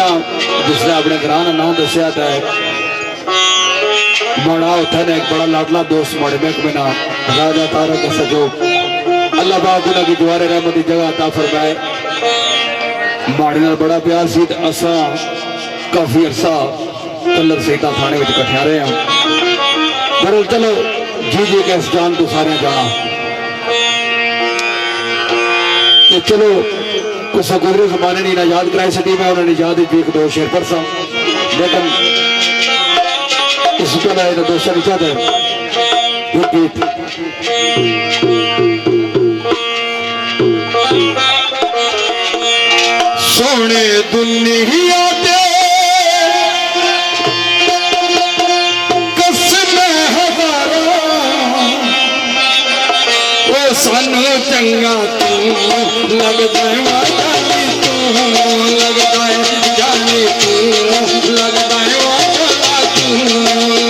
मेरा जिसने अपने ग्रां का नाम दसिया था बड़ा उठा ने एक बड़ा लाडला दोस्त माड़े महकमे ना राजा तारक सजो अल्लाह पाक उन्होंने की दुआरे रहमत की जगह अता फरमाए। माड़े नाल बड़ा प्यार सी असा काफी अरसा कलर सीता थाने में कट्ठिया रहे हैं। पर चलो जी जी के इस जान तो सारे जाना तो चलो कुछ गुजरे जमाने नहीं ना याद कराई सकी मैं उन्होंने याद एक दो शेर पर सा लेकिन इस पर आए तो दोस्तों नहीं चाहते सोने दुनिया दे कसमें हजारों ओ सानू चंगा तू लगदा है जानी तू लगदा है जानी तू लगदा है तू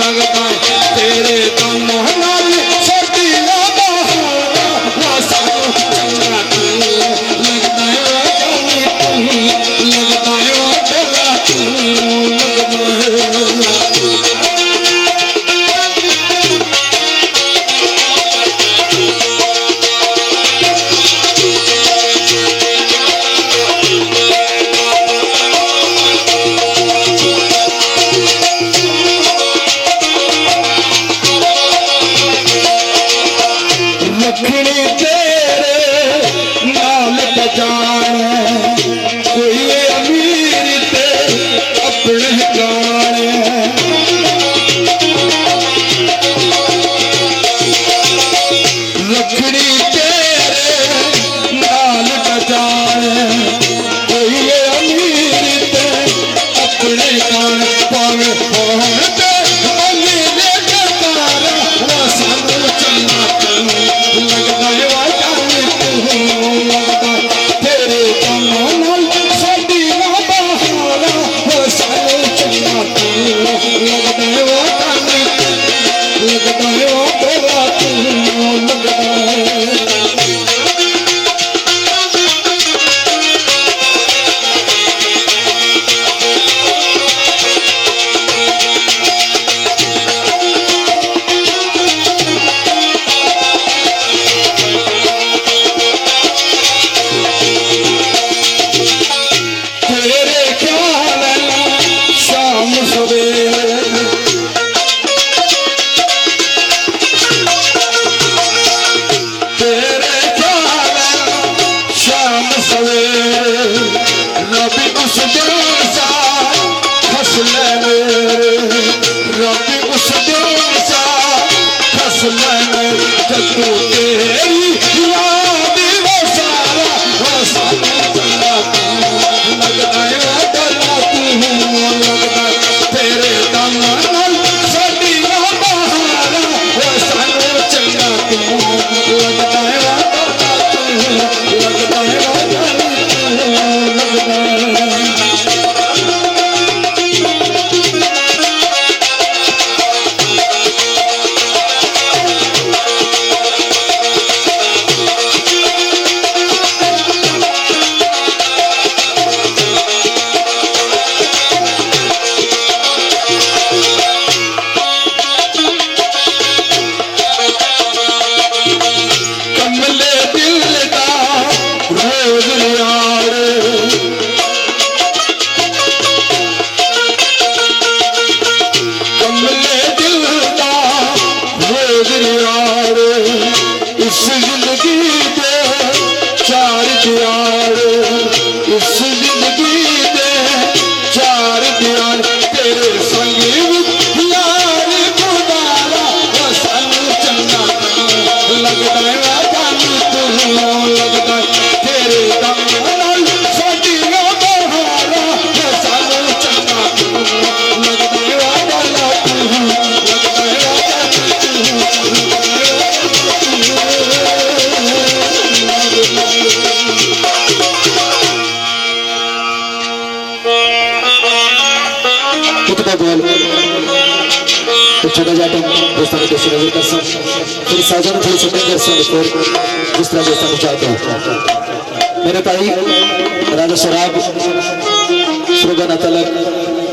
लगदा है तेरे दम नाल छोटी लादा हो सानू चंगा तू लगदा है जानी तू लगदा है तू लगदा छोटा जाट दोस्तों को दोस्त नजर कर सकते फिर साजन थोड़ी सेटिंग कर सकते फिर जिस तरह दोस्तों को चाहते हैं मेरे भाई राजा शराब सुरगाना तलक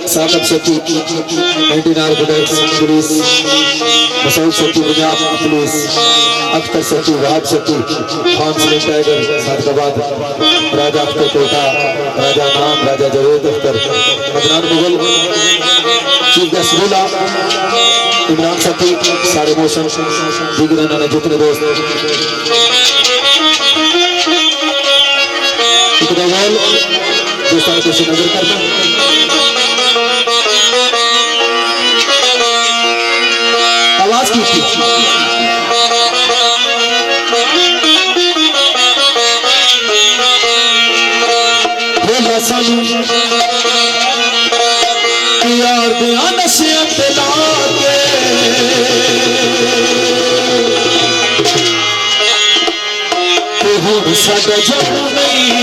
साकब सती 99 बुलेट्स पुलिस मसूद सती पंजाब पुलिस अख्तर सती वहाब सती खान सलीम टाइगर सादकाबाद राजा अख्तर कोटा राजा नाम राजा जवेद अख्तर मदनान मुगल चीफ गेस्ट बोला इमरान सती सारे मौसम दीगर ने जितने दोस्त दोस्तों को नजर करना आवाज की यार दिया नसीहत लाके साडा जान नहीं बनता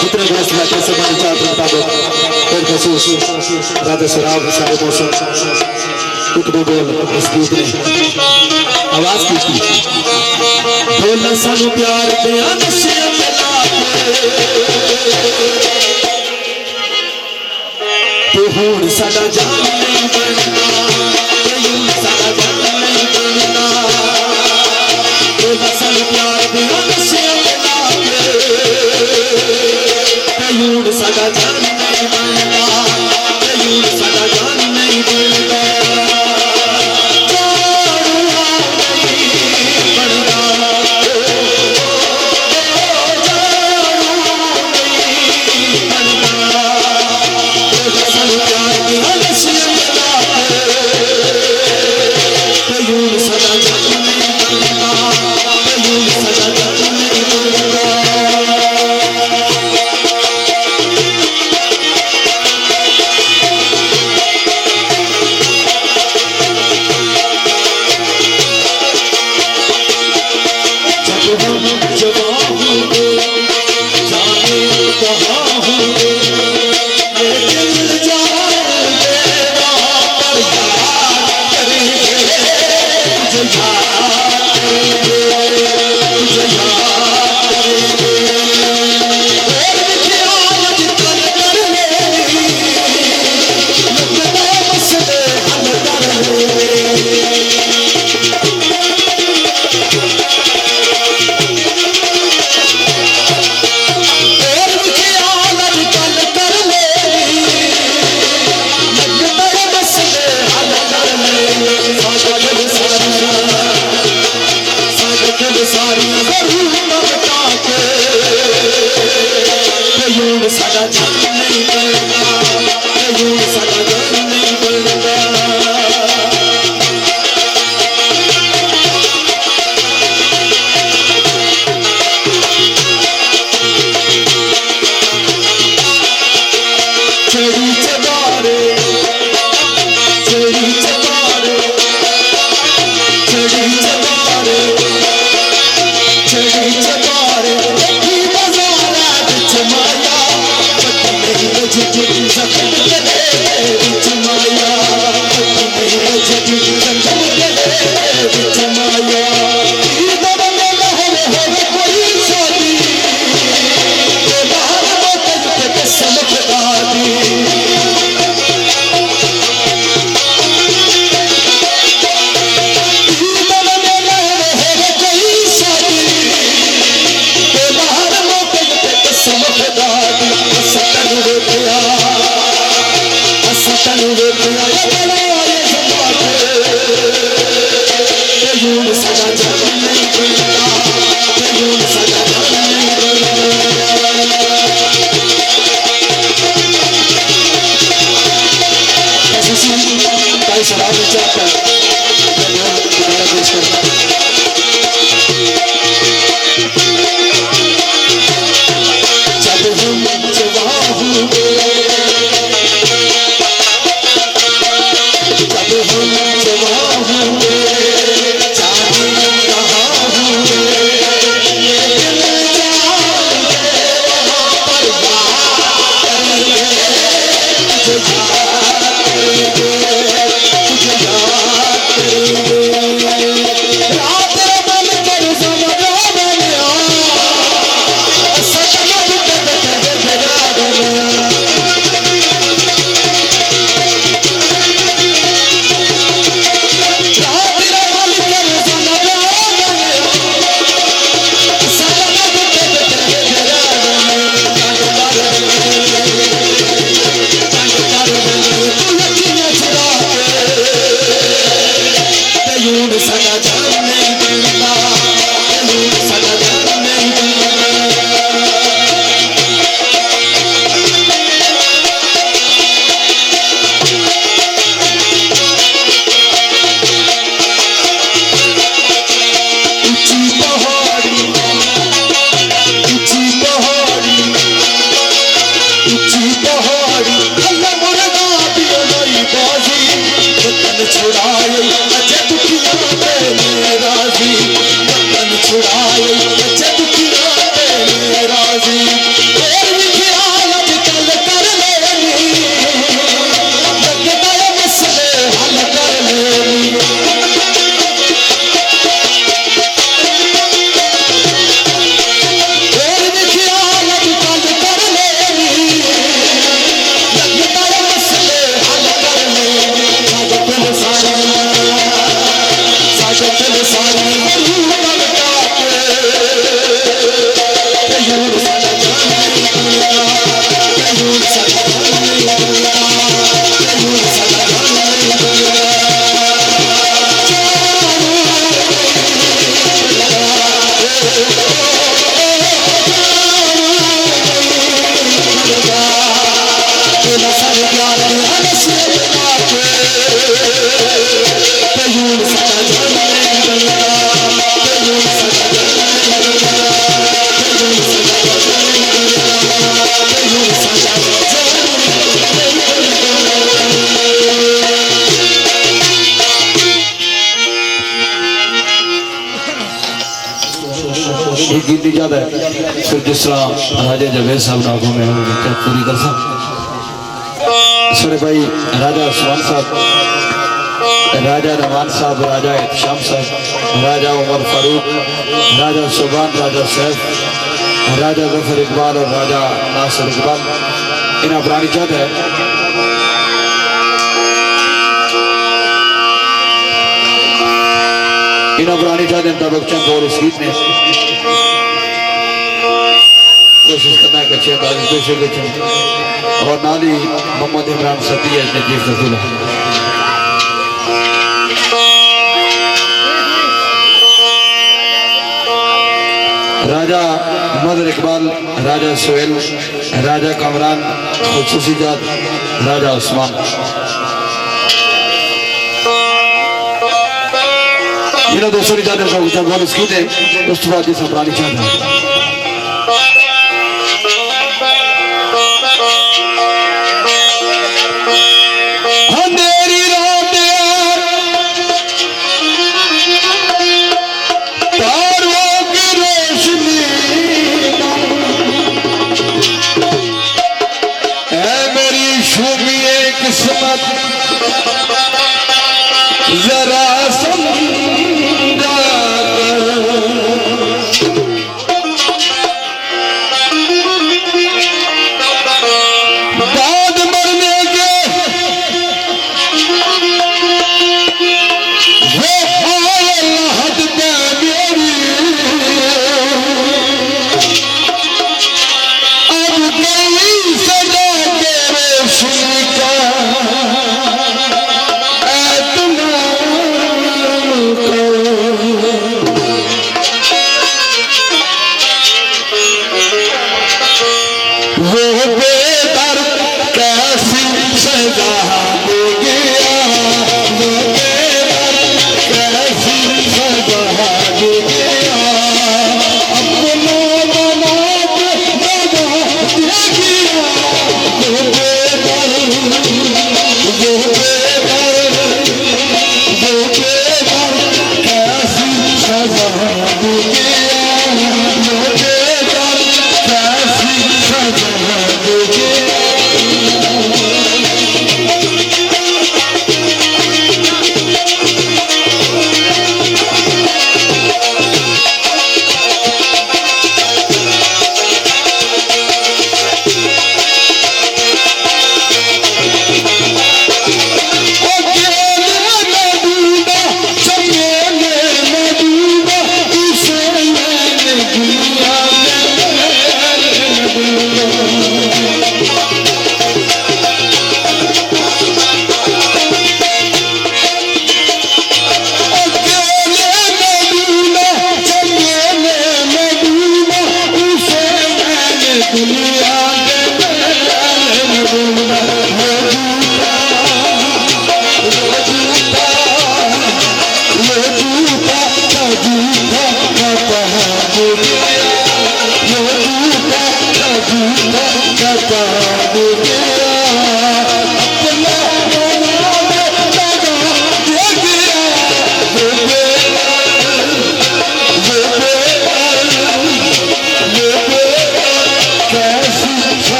जितने दोस्त बैठे से हमारी चार मुताबिक फिर महसूस राधा शराब सारे मौसम इतने बोल इस गीत ने आवाज की बोलना सानू प्यार दिया नशे तो हुण साडा जान नहीं बनना साडा जान नहीं बनना बोलना सानू प्यार दिया नशे साडा जान नहीं बनता साडा जान नहीं बनता ऊंची पहाड़ी अल्लाह मुर्गा दियो नई बाजी वतन छुड़ाए अजे दुखिया तेरे राजी वतन छुड़ाए अजे दुखिया तेरे राजी और भी ख्याल अजकल कर लेनी लगदा है मसले हल कर लेनी और भी ख्याल अजकल कर लेनी लगदा है मसले हल कर लेनी साजो दिल सारी रूह कयूर साजा जाने दुनिया कयूर साजा जाने दुनिया कयूर साजा जाने दुनिया तेरा सर प्यार हंस बना के कयूर साजा जाने दुनिया कयूर साजा जाने दुनिया कयूर साजा जाने दुनिया कयूर साजा ये गीत याद है फिर जिस तरह राजा जवेद साहब ने आंखों में पूरी कर सर भाई राजा उस्मान साहब राजा रमान साहब राजा इत्शाम साहब राजा उमर फारूक राजा सुबान राजा सैफ राजा गफर इकबाल और राजा नासिर इकबाल इन्हें पुरानी चाहत है इन्हें पुरानी चाहते मुताबिक चंद और इस गीत ने कोशिश करना है अच्छे अंदाज पेश हो और नाली मोहम्मद इमरान सती नजीफ रसूला राजा मदर इकबाल राजा सुहेल राजा कमरान खुसूसी जात राजा उस्मान इन्हें दोस्तों की जाते हैं ऊंचा बहुत स्कीत है उस बाद जिस अपराधी चाहता है अंधेरी रात तारों की रोशनी है मेरी शुभिए किस्मत जरा समझा बाद मरने के वो आयल हद पे मेरी अब गई सजा तेरे सुन का ऐतमाद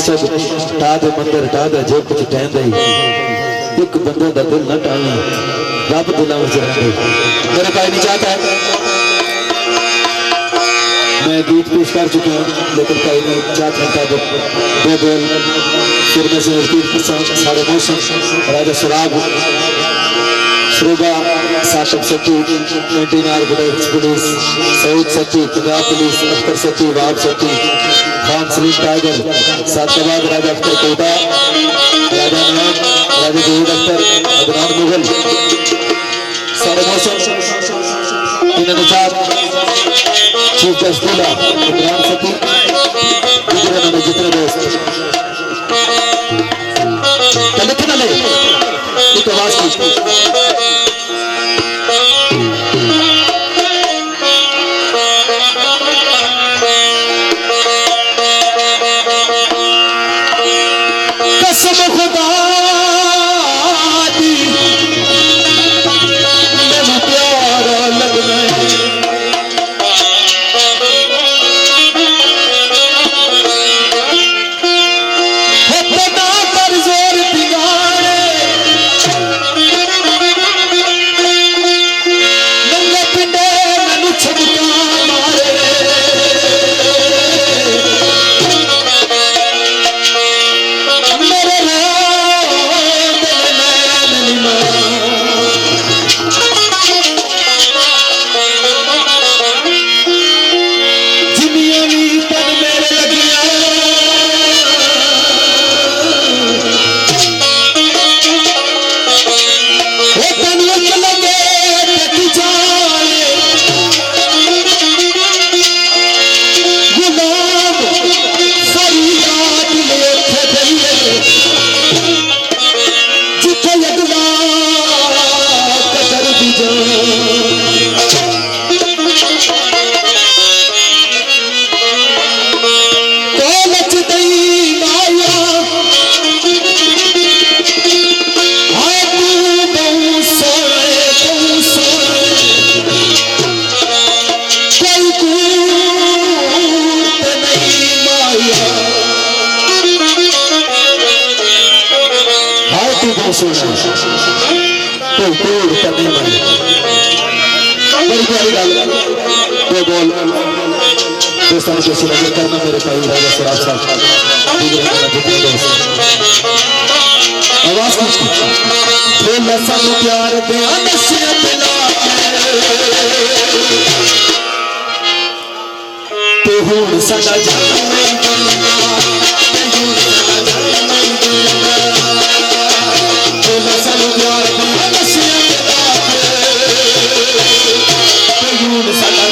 बादशाह टा दे मंदिर टा दे जो कुछ टहंदा ही एक बंदा दा दिल न टावी रब दिलां विच रहिंदे मेरे भाई नहीं चाहता है मैं गीत पेश कर चुका हूँ लेकिन कई नहीं चाहते हैं दो बोल फिर में से साढ़े मौसम राजा सराब श्रोबा साशक सती 99 पुलिस सऊद सती पंजाब पुलिस अख्तर सती वाब सती खान सलीम टाइगर सातबाद राजा अख्तर कोटा राजा नाम राजा जहीद अख्तर अदनान मुगल सारे मौसम इन्होंने चार चीफ जस्टिस इमरान सती गुजरे जितने दोस्त लिखना ले एक आवाज की कसम खुदा दी मैनू प्यारा लगना करना मेरे भाई राजा सराब साहब आवाज सानू प्यार दिया नसीहत ते हुण साडा सानू प्यार दिया नसीहत ते हुण साडा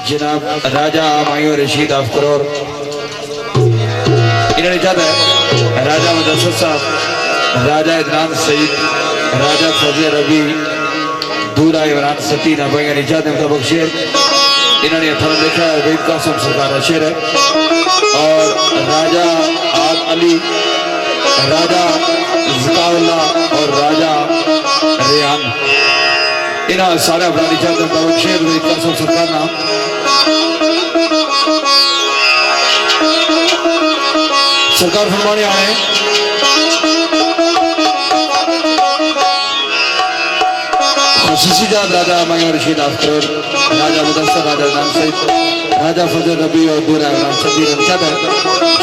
जनाब राजा मायूर रशीद अफकरोर इन्होंने चाहता है राजा मुदस्सर साहब, राजा इदनान सईद, राजा फजल रबी, दूल्हा इमरान सती नबैया निजात मुताबिक शेर इन्होंने अथर लिखा है। वहीद कासिम सरकार का शेर है। और राजा आद अली, राजा ज़िकाउल्लाह और राजा रेहान इन्हें सारे अपना निजात मुताबिक शेर वहीद कासिम सरकार ना सरकार फरमाने आए खुसूसी जात राजा मायूर रशीद अफकरोर, राजा मुदस्सर, राजा इदनान सईद, राजा फजल रबी और दूल्हा इमरान सती ने चाहता है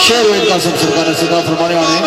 शेर वहीद कासिम सरकार ने सरकार फरमाने आए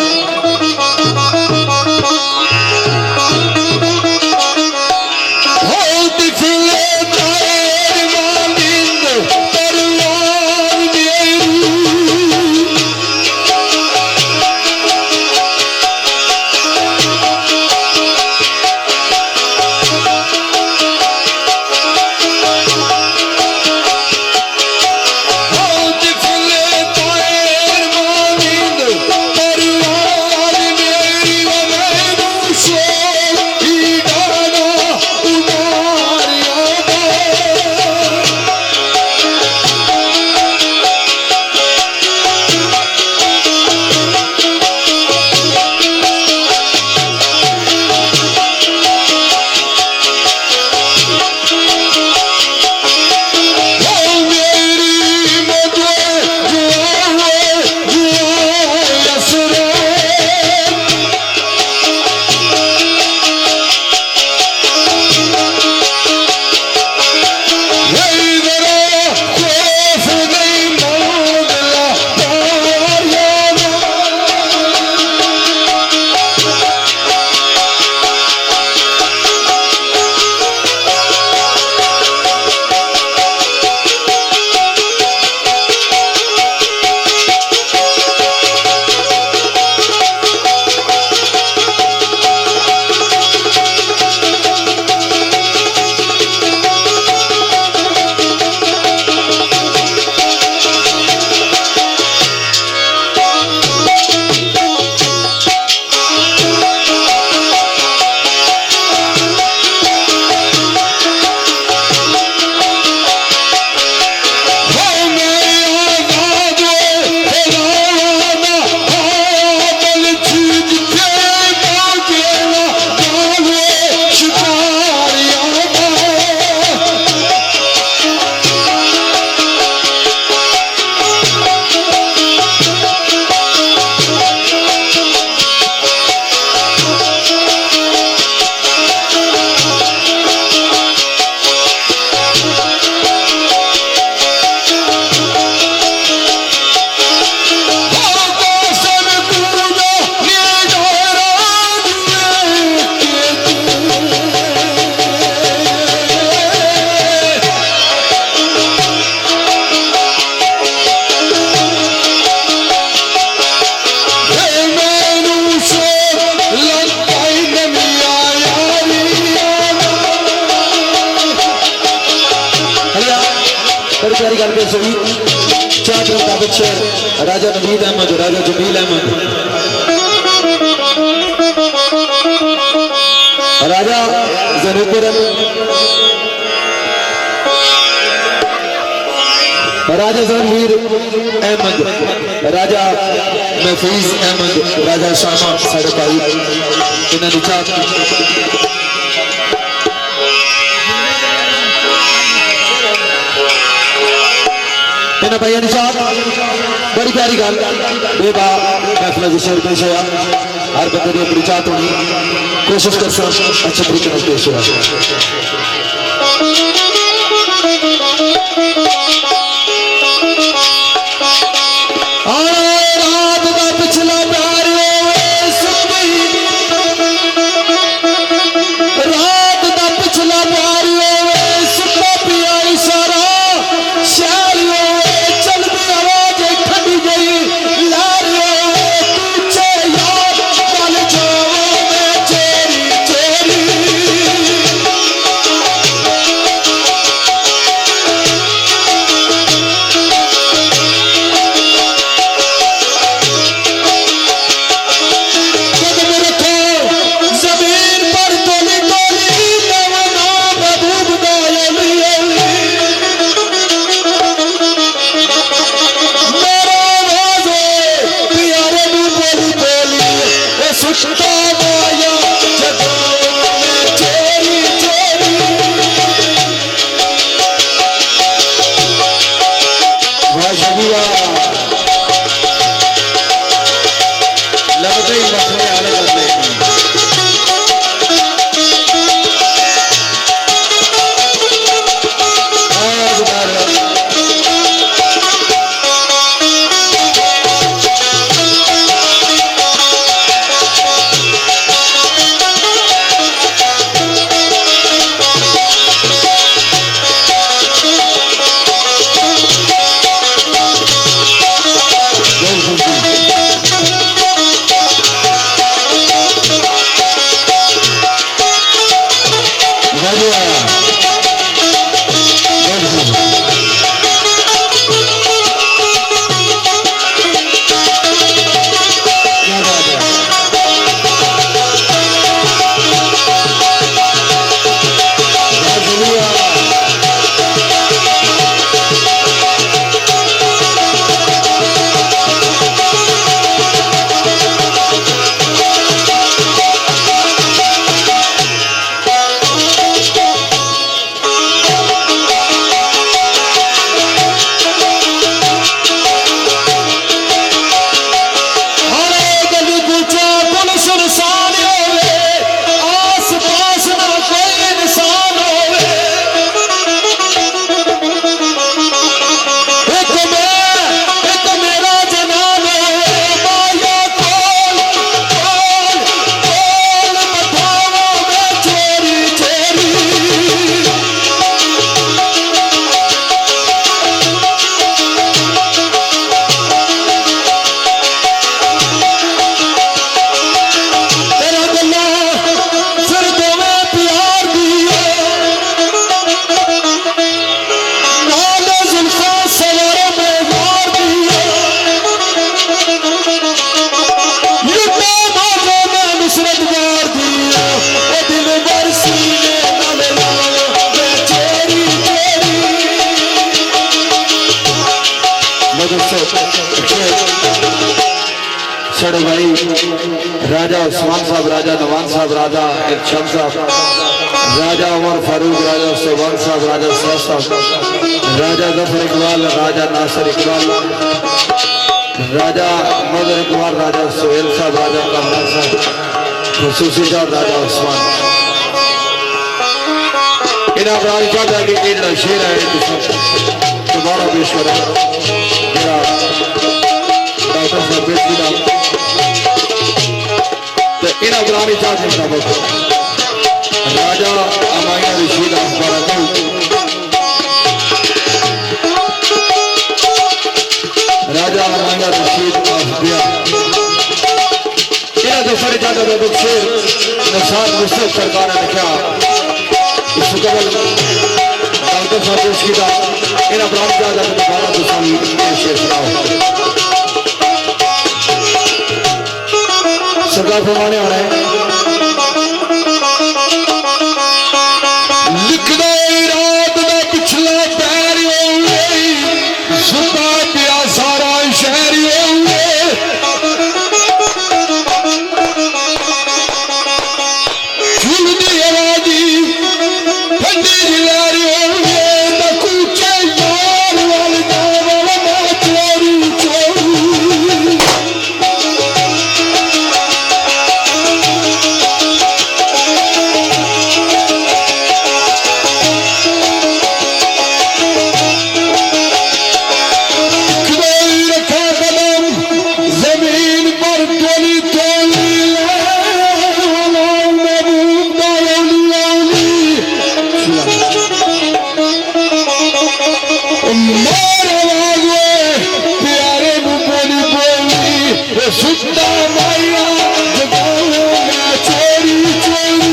राजा नवीद अहमद, राजा जमील अहमद, राजा ज़नूपुर, राजा जहांगीर अहमद, राजा महफूज अहमद, राजा शामा साढ़े भाई इन्हें निचात भाई निशाद बड़ी प्यारी गल बेबा महफिल शेर पेश होया। हर बंदे की अपनी चाहत होनी, कोशिश कर अच्छे तरीके पेश होया। बड़े भाई राजा उस्मान साहब, राजा नवान साहब, राजा इरशाद साहब, राजा उमर फारूक, राजा सुभान साहब, राजा सैफ साहब, राजा जफर इकबाल, राजा नासिर इकबाल, राजा मदर इकबाल, राजा सोहेल साहब, राजा कमरान साहब, खसूसी साहब, राजा उस्मान। इन्हें बड़ा चाहता है कि ये जो शेर है दोबारा पेश करें डॉक्टर साहब बेटी का, तो इन्हें बुलानी चाहते हैं राजा अमाया रशीद अखबार, राजा अमाया रशीद अखबिया, इन्हें दफर चाहते हैं शेर नसार मुस्तफ सरकार ने लिखा इस कबल डॉक्टर साहब पेश किया। इन्हें बुलानी चाहते हैं दोबारा दूसरा शेर सुनाओ। सरकार फरमाने आ रहे हैं लिखदा रात दा पिछला पैर सुता पिया सारा शहर झुलदी आवाजी ठंडी जिलारी कूचे यार वाल चोरी चोरी सुता माया जगाओ मैं चोरी चोरी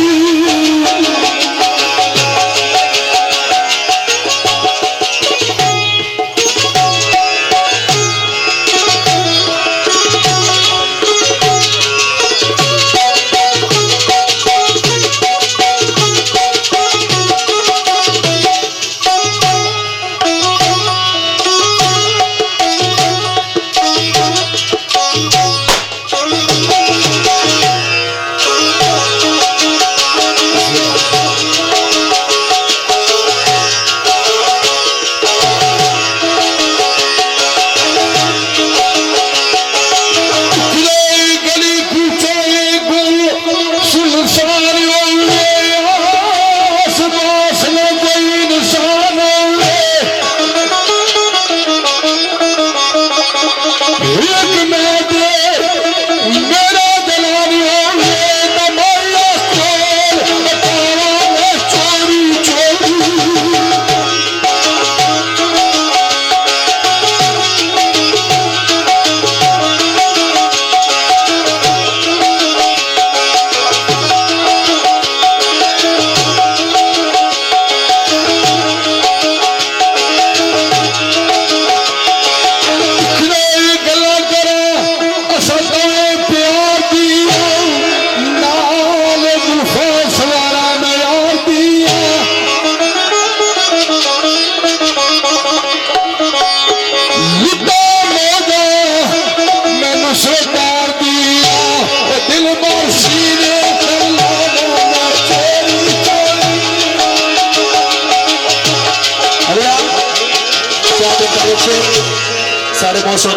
सारे मौसम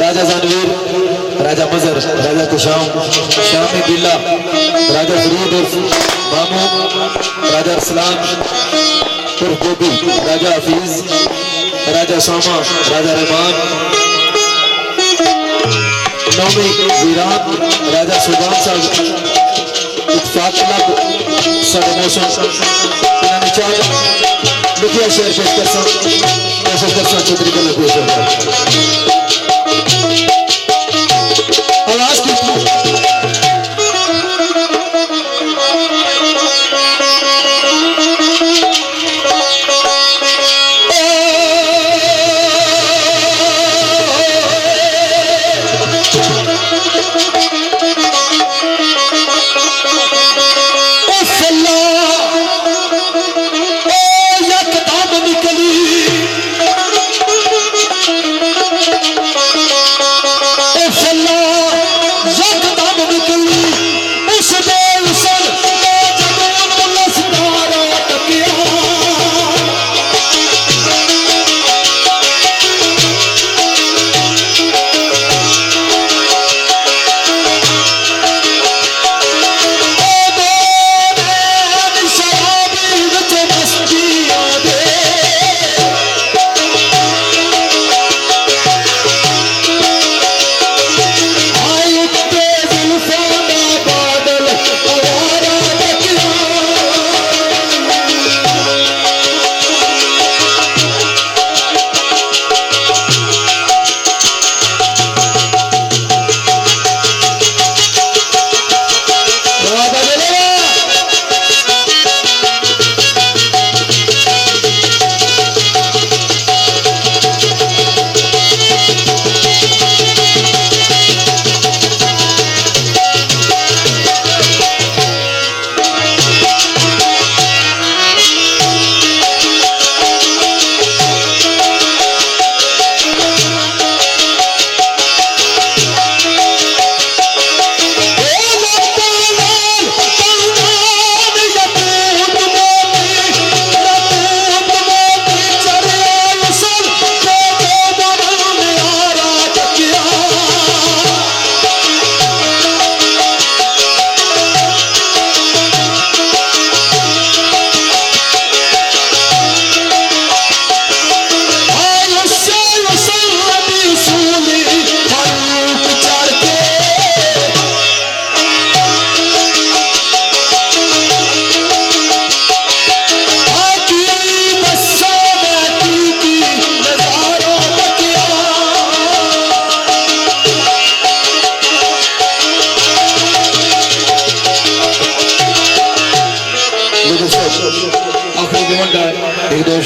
राजा जानवीर, राजा मजर, राजा कुशाम, शामी बिल्ला, राजा फरीद उर्फ मामू, राजा अरसलान उर्फ गोभी, राजा हफीज, राजा सामा, राजा रहमान, नौमी वीरान, राजा सुभान साहब, इत्तेफाक सारे मौसम मुखिया शेर पेश कर चौधरी का पेश होगा आवाज की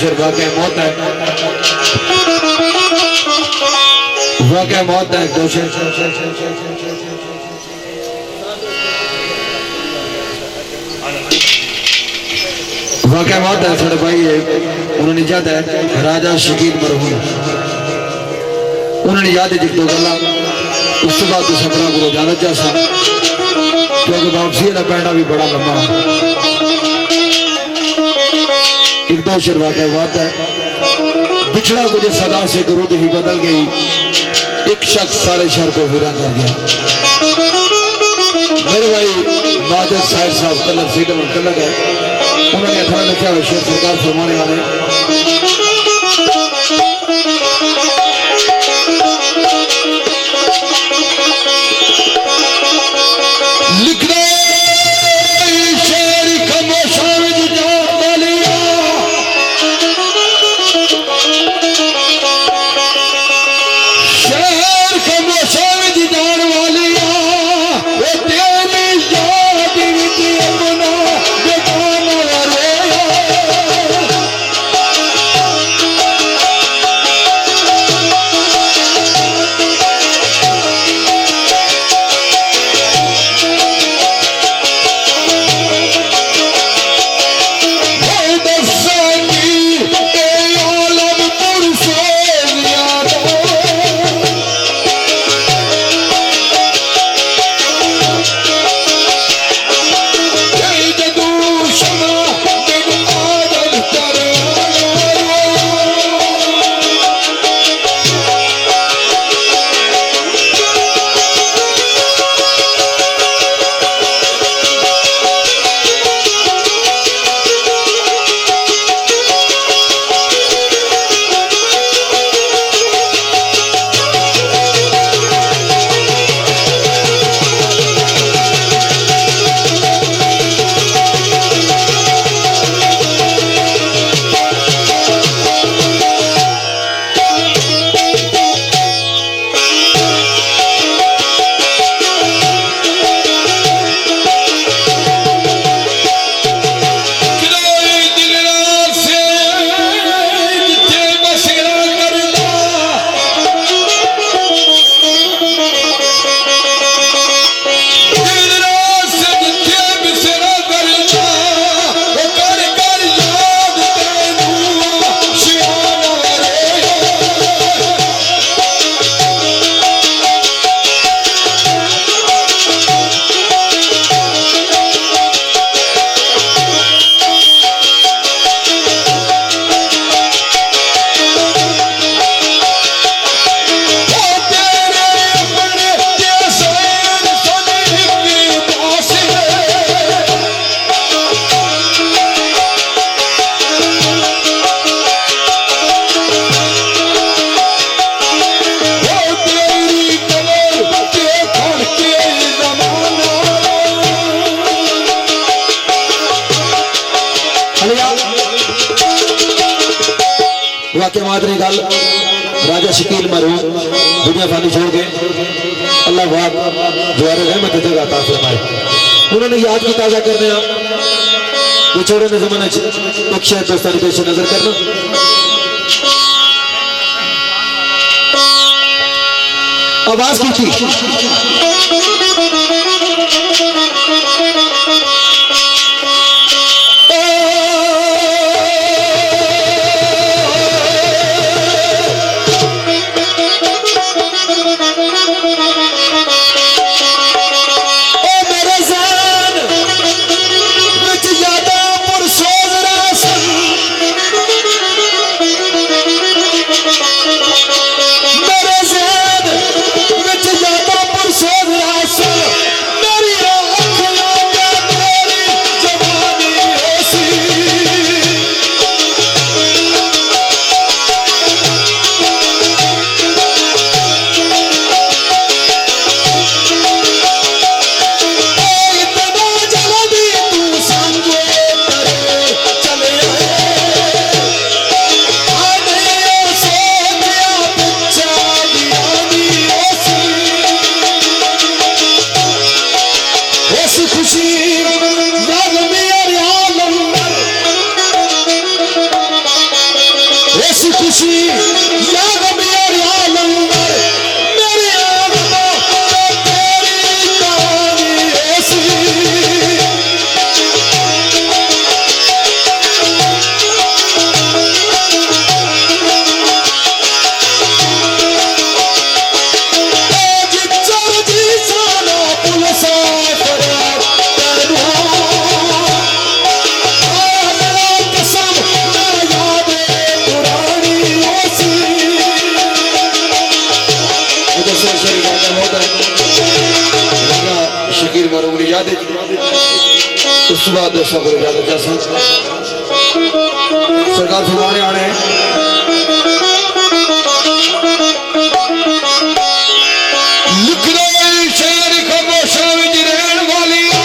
शेर वाकई मौत है, वाकई मौत है। एक दो शेर वाकई मौत है। थोड़े भाई उन्होंने याद है राजा शकील मरहूम, उन्होंने याद है दो गल्ला उस बाद तो सपना को जाना चाहता क्योंकि वापसी का पैंडा भी बड़ा लंबा। एक दो शेर वाकई बात है। बिछड़ा मुझे सदा से गुरूद ही बदल गई, एक शख्स सारे शहर को वीरा कर गया। मेरे भाई माजद साहिब साहब कलर सीट में कलर है, उन्होंने अथवा लिखा हुआ शेर सरकार फरमाने वाले लिख दो शेर खामोशां विच जान वालिया, शेर खामोशां विच जान वालिया, वो तेरी याद विच अपना बेगाना रोया। वाकई मादरी गल राजा शकील मरहूम दुनिया फानी छोड़ के अल्लाह वाक द्वारे रहमत जगह अता फरमाए। उन्होंने याद भी ताजा करने पिछड़े ने जमाने एक शेर दोस्तानी पेश नजर करना। आवाज की थी मेरी इस बात दोस्तों को इजाजत जैसा सरकार फरमाने आ रहे हैं लिख रहे शेर खामोशा विच रहन वालिया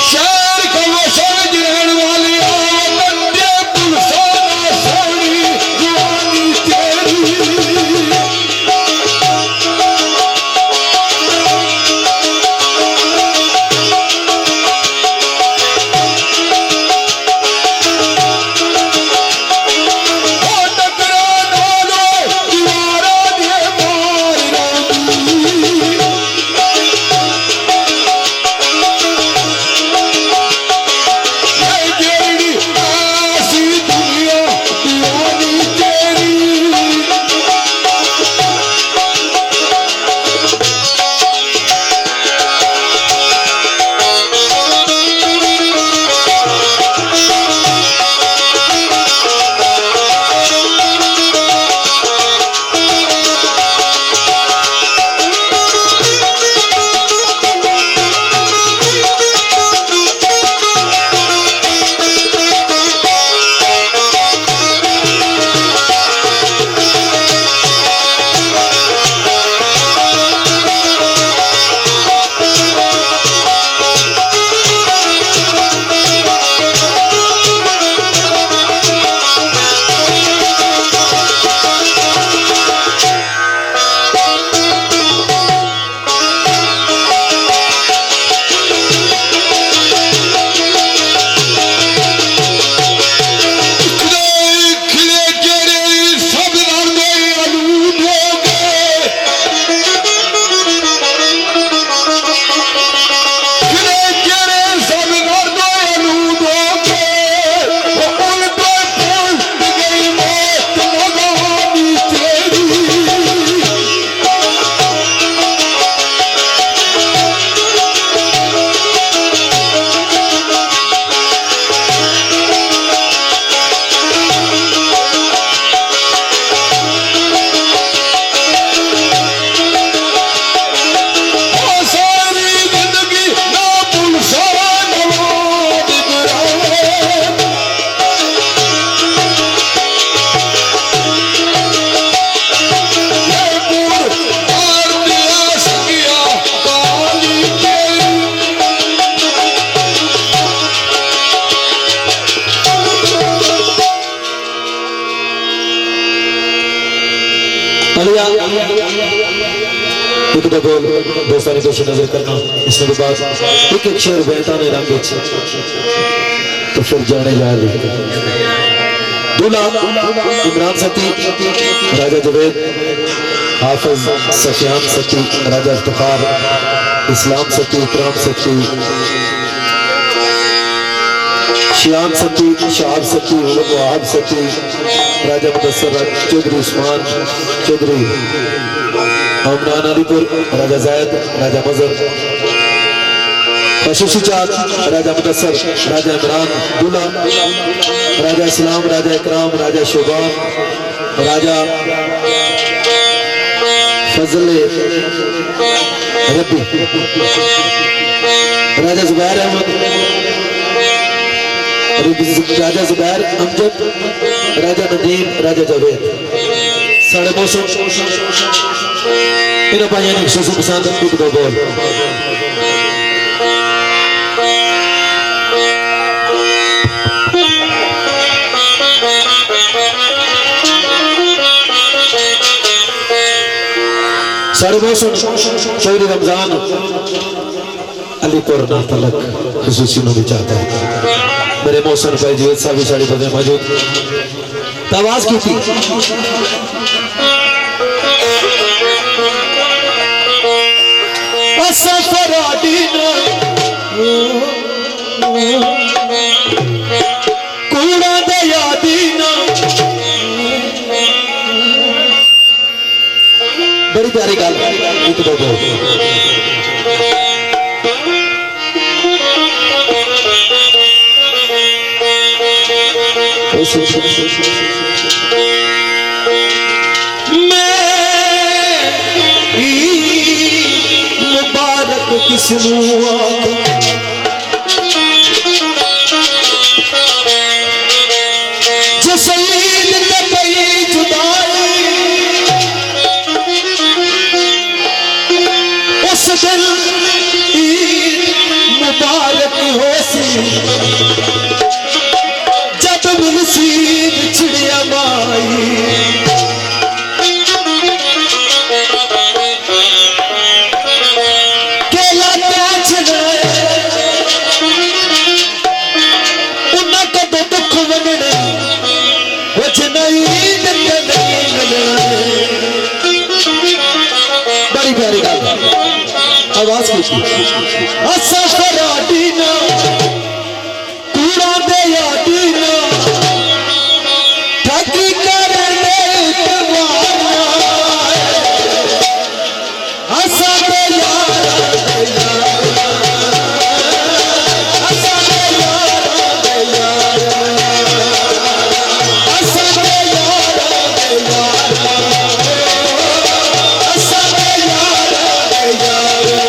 शेर खामोशा विच रहन वालिया बंदे पुलसाना सोनी जवानी तेरी एक बोल दोस्तानी पेश नजर करना इसके बाद एक एक शेर बहता ने रंग तो फिर जाने जा रही दूल्हा इमरान सती राजा जवेद हाफिज सफियान सती राजा इफ्तिखार इस्लाम सती इकराम सती शियान सती शहाब सती वहाब सती राजा मुदस्सर चौधरी उस्मान चौधरी अमरान अलीपुर राजा जैद राजा मजर खसूसी चाँद राजा मुदस्सर राजा इमरान दूल्हा राजा इस्लाम राजा इकराम राजा शोभान राजा फजल रब्बी राजा जुबैर अहमद राजा जुबैर अमजद राजा नदीम राजा जावेद साढ़े मौसम इन भाइयों ने खुशी पसंद एक दो बोल साढ़े मौसम चौधरी रमजान अलीपुर ना तलक खुशी भी चाहता है मेरे मौसम भाई जीवित साहब साड़ी बदले मौजूद आवाज की थी कूड़ा दया दीना बड़ी प्यारी गल एक दो मुबारक किसनू जो शहीद ते पई जुदाई उस दिन ईद मुबारक हो सी जब मुनसीब चिड़िया माई बड़ी प्यारी गल आवाज की असफराडीना कूड़ा दे यादीना ठगी करने कमाना असा दे यारा दे यारा असा दे यारा दे यारा असा दे यारा दे यारा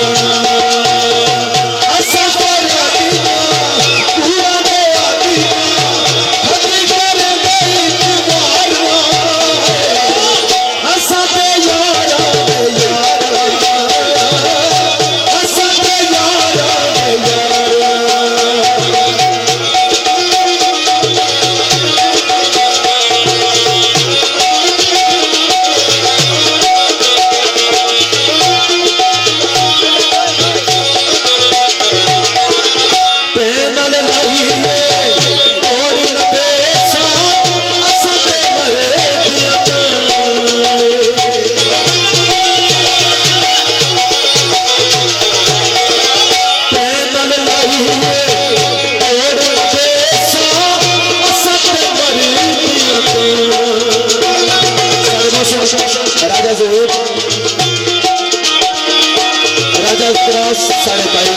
राजा क्रॉस साढ़े पाई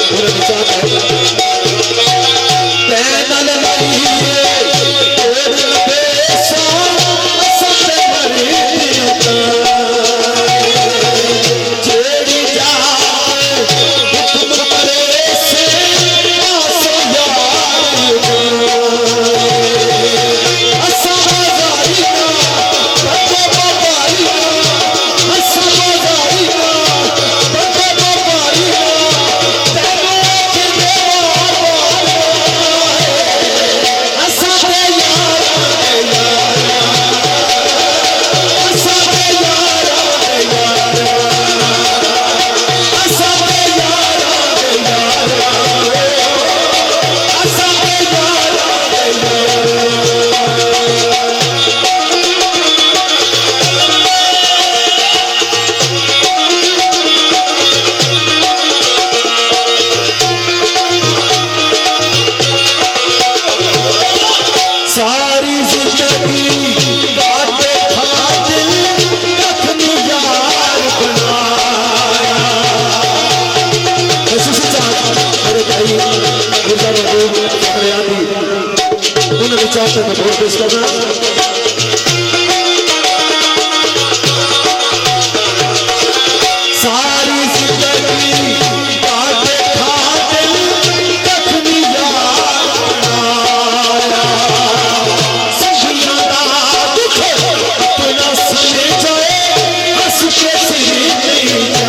पूरे विचार है पैनल विचार से मैं बहुत पेश करना सारी जिंदगी बातें खाते कखनी यार सजना दुख अपना सुने जाए हंस के सही नहीं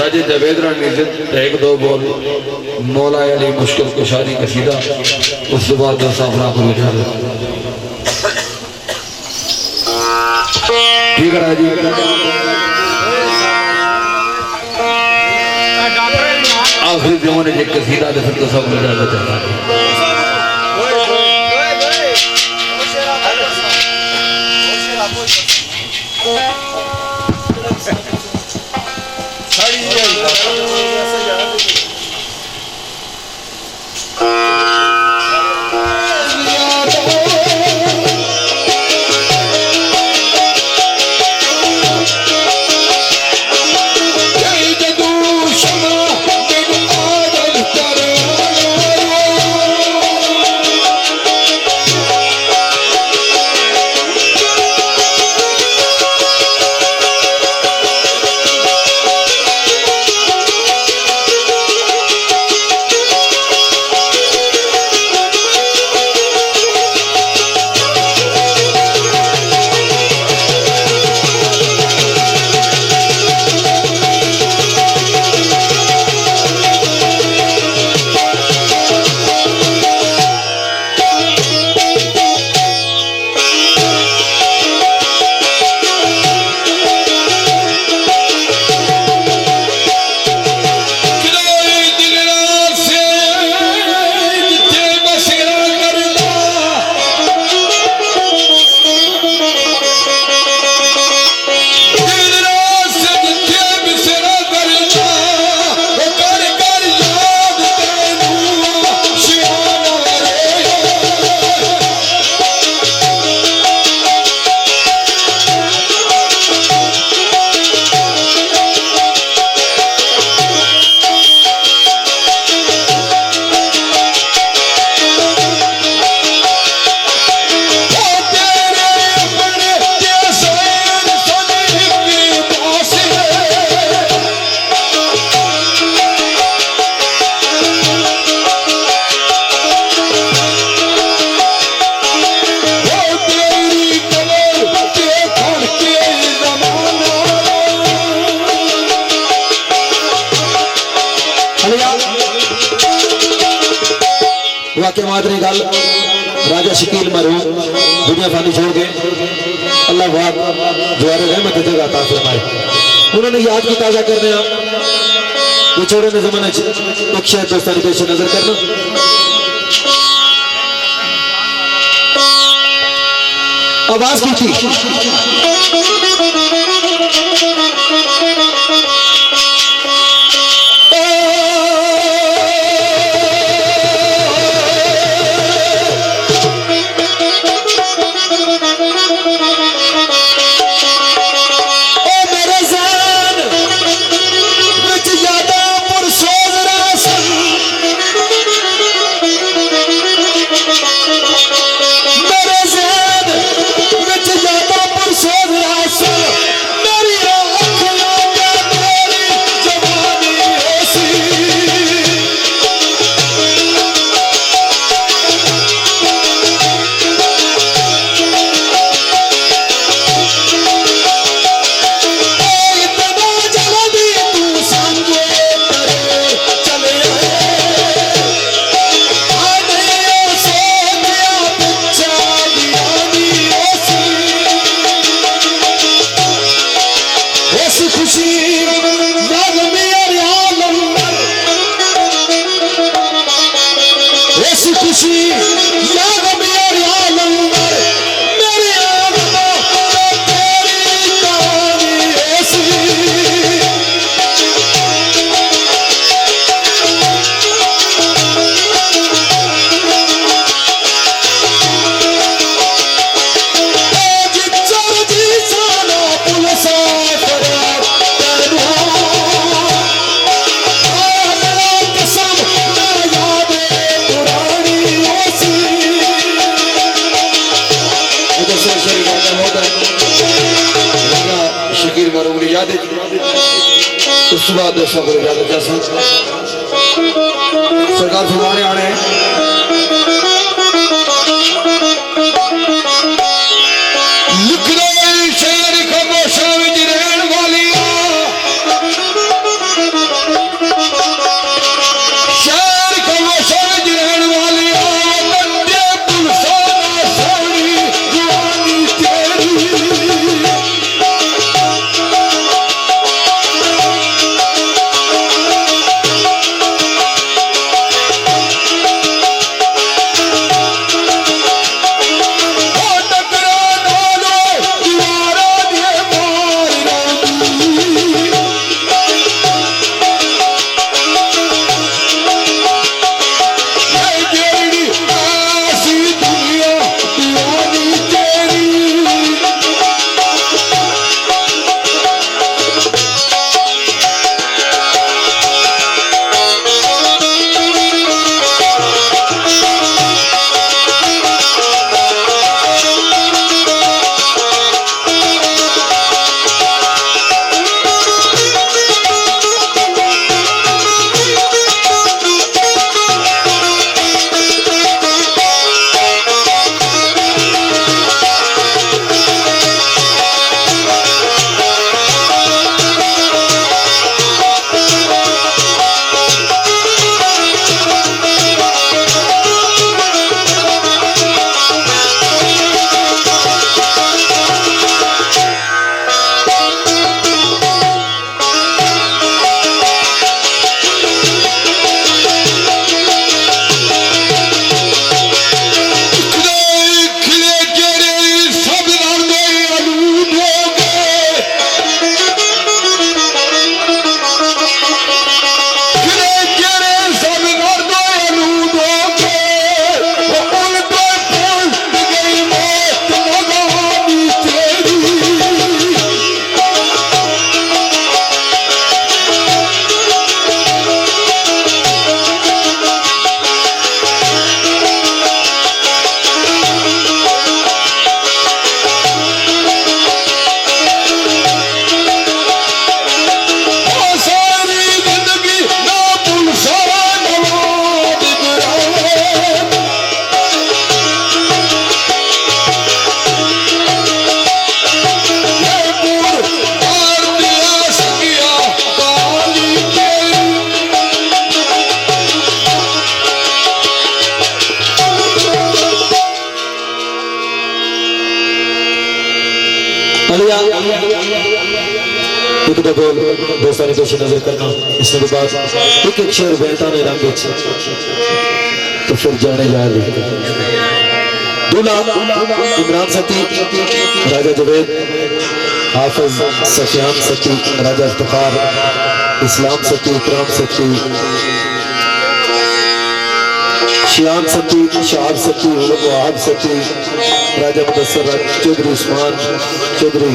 राजे जवेदरा निजित एक दो बोल मौला अली मुश्किल कुशारी कसीदा उसके बाद दस अपना को बिठा दो ठीक है राजी आखिरी जमाने जो कसीदा दे फिर तो सब मजा आता है साड़ी वाकई मादरी गल राजा शकील मरू दुनिया फानी छोड़ के अल्लाह पाक द्वारे रहमत जगह अता फरमाए। उन्होंने याद भी ताजा करने पिछड़े ने जमाने एक शायद दोस्तानी पेश नजर करना। आवाज की थी उस बाद सरकार फरमाने आने लिख दो शेर खामोशा विच रहन वालिया शेर खामोशा विच रहन वालिया बंदे पुलसाना सोनी जवानी तेरी दो बोल दोस्तों ने पेश नजर करना इसके बाद एक एक शेर बहता ने रंग तो फिर जाने जा रही दूल्हा इमरान सती राजा जवेद हाफिज सफियान सती राजा इफ्तिखार इस्लाम सती इकराम सती शियान सती शहाब सती वहाब सती राजा मुदस्सर चौधरी उस्मान चौधरी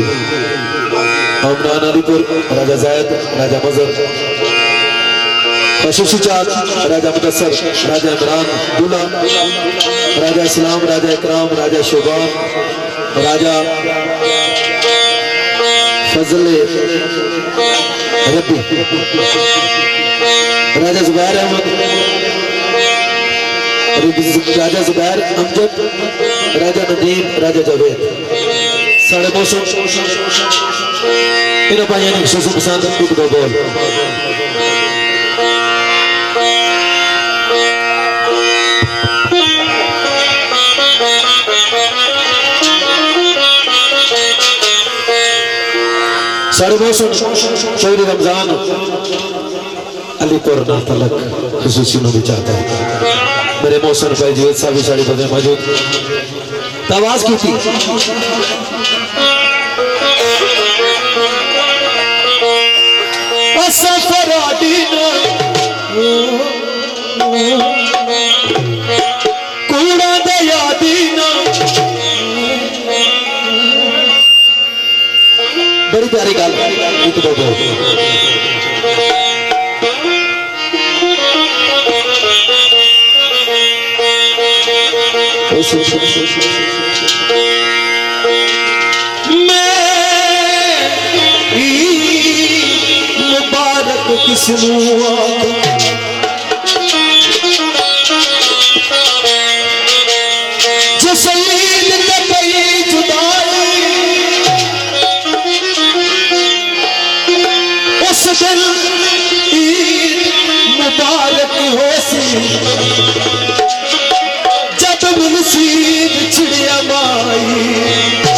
अमरान अलीपुर राजा जैद राजा मजर खसूसी चाँद राजा मुदस्सर राजा इमरान दूल्हा राजा इस्लाम राजा इकराम राजा शोभान राजा फजल रब्बी राजा जुबैर अहमद राजा जुबैर अमजद राजा नदीम राजा जावेद साढ़े मौसम इन भाइयों ने खुशी पसंद एक दो बोल साढ़े मौसम चौधरी रमजान अलीपुर ना तलक खुशी भी चाहता है मेरे मौसम भाई जीवित साहब साड़ी बदले मौजूद आवाज की थी कूड़ा दे यादी ना बड़ी प्यारी गल एक दो मुबारक किसनू जो शहीद ते पई जुदाई उस दिन ईद मुबारक हो सी जब मुनसीब चिड़िया माई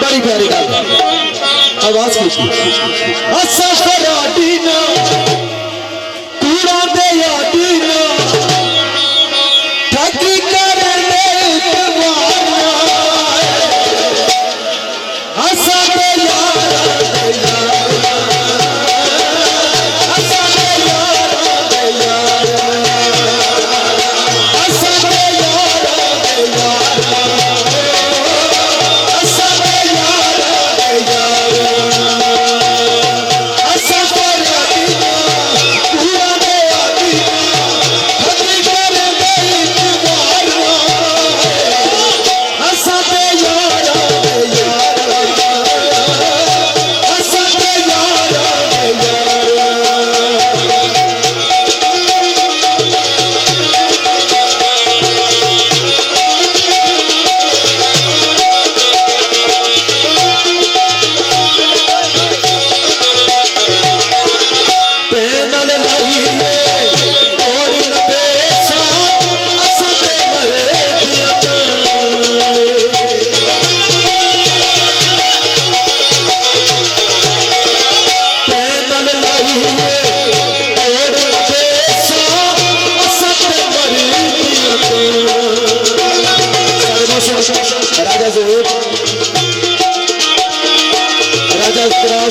बड़ी प्यारी गल आवाज की दीना कूड़ा दे दीना ठगी कर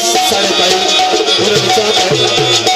साढ़े भाई पूरे विचार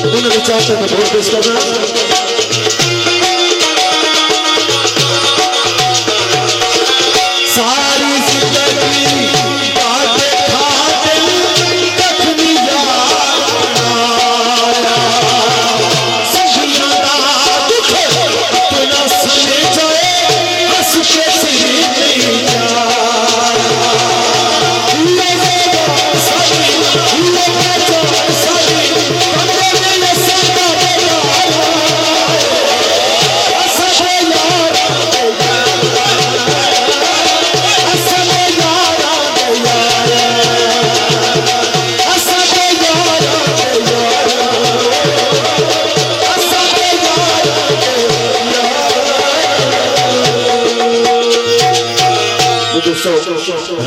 उन्होंने चाहते हैं बहुत पेश करना। सारी जिंदगी बातें खाते कखनी याद सजिया दुख अपना सने जाए हंस के सही नहीं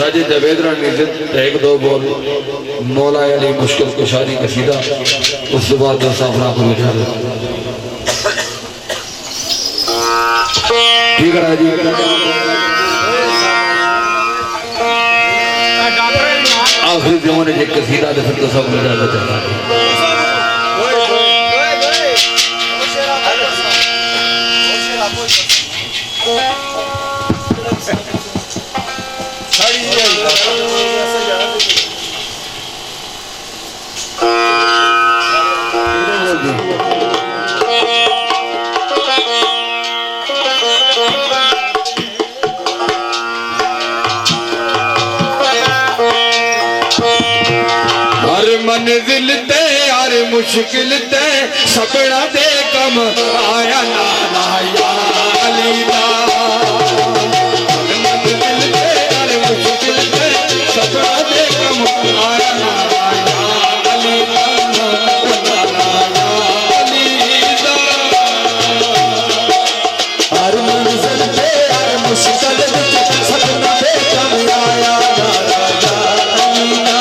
राजे जवेदरा निजित एक दो बोल मौला अली मुश्किल कुशारी कसीदा उसके बाद दस अपना को बिठा दे। ठीक है राजी आखिरी जमाने जो कसीदा दे फिर तो सब मजा आता है। मंजिल ते हर मुश्किल ते सपना दे कम आया नाना या अली दा। मंजिल ते हर मुश्किल ते सपना दे कम आया नाना या अली दा, नाना या अली दा। हर मंजिल ते हर मुश्किल ते सपना दे कम आया नाना या अली दा।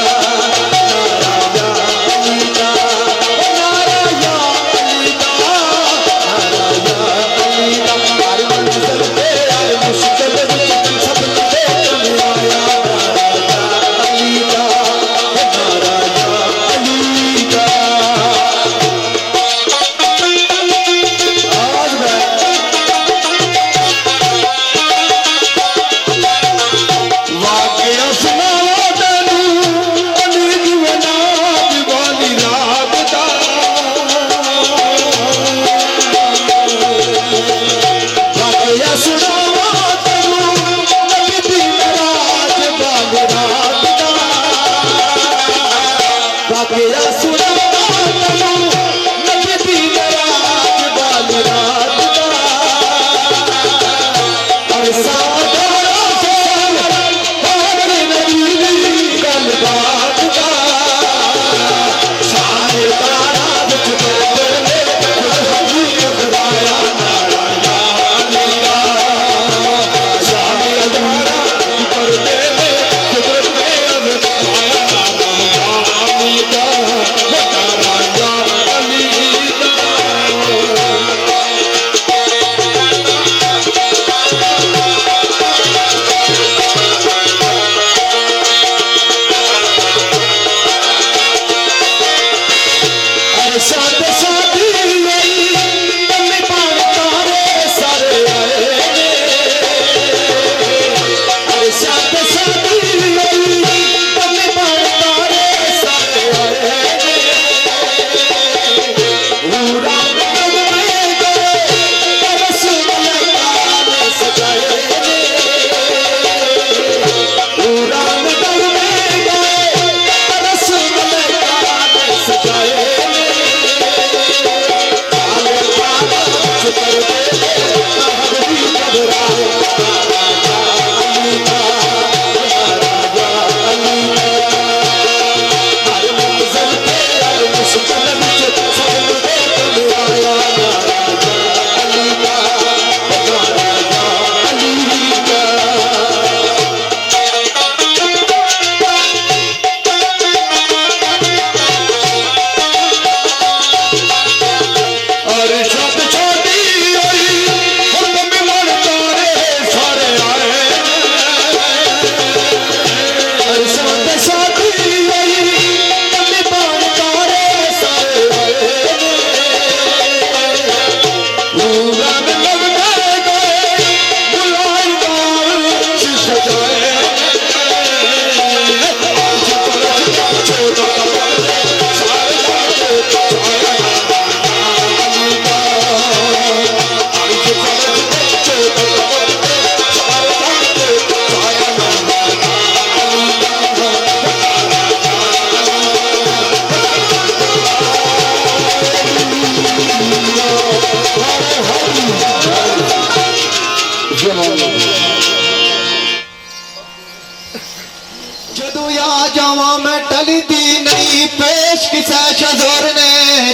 जदू या जावा मैं टलदी नहीं, पेश किसे शजोर ने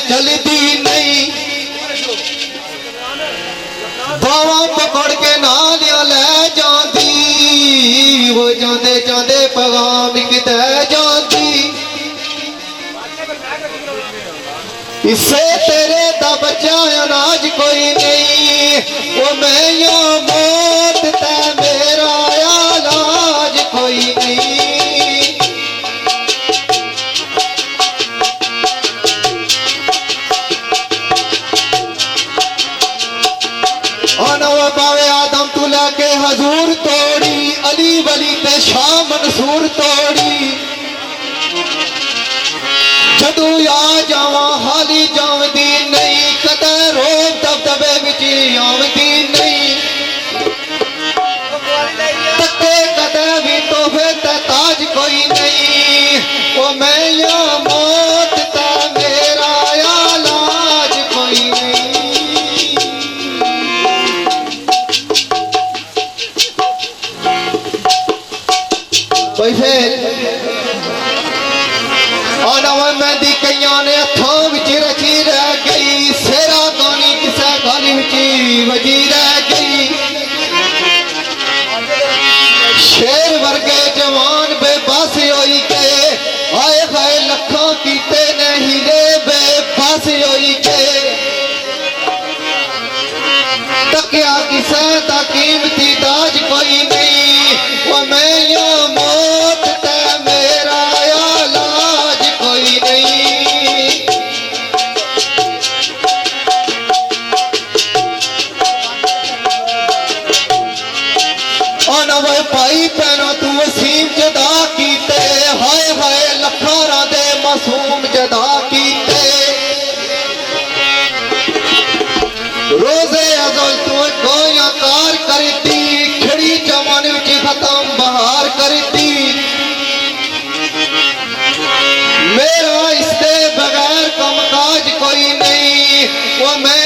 चलदी नहीं, बावा पकड़ के नाल ले जाती, वो जाते जाते पैगाम किते जाती, इससे तेरे दा बच्चा अनाज कोई नहीं, वो मैं या मौत ते मेरा इलाज कोई नहीं। आनव बावे आदम तू लाके हजूर तोड़ी, अली वली ते शाह मंसूर तोड़ी, जदू आ जावा हाली जावदी नहीं, कदे रोब दबदबे विच आवदी नहीं, तके कदे भी तोहफे ते ताज कोई नहीं, ओ मैं या मौत ते मेरा इलाज कोई नहीं। कोई फिर आनव मेहंदी कईयां ने हथों विच रची रह गई, सेरा गानी किसे गल विच वजी रह गई, शेर वर्गे जवान बेबस होई गए, आए हाय लखां कीते ने हीरे बेबस होई गए, तकिया किसे दा कीमती दाज कोई नहीं, वो मैं या मौत ते मेरा इलाज कोई नहीं। आनव भाई भैनों तू वसीम जदा कीते, हाय हाय लखां रांदे मासूम जदा कीते, रोजे अज़ल तू गोया कार करती, खड़ी चमन विच खत्म बहार करती, मेरा इसके बगैर कम काज कोई नहीं, वो मैं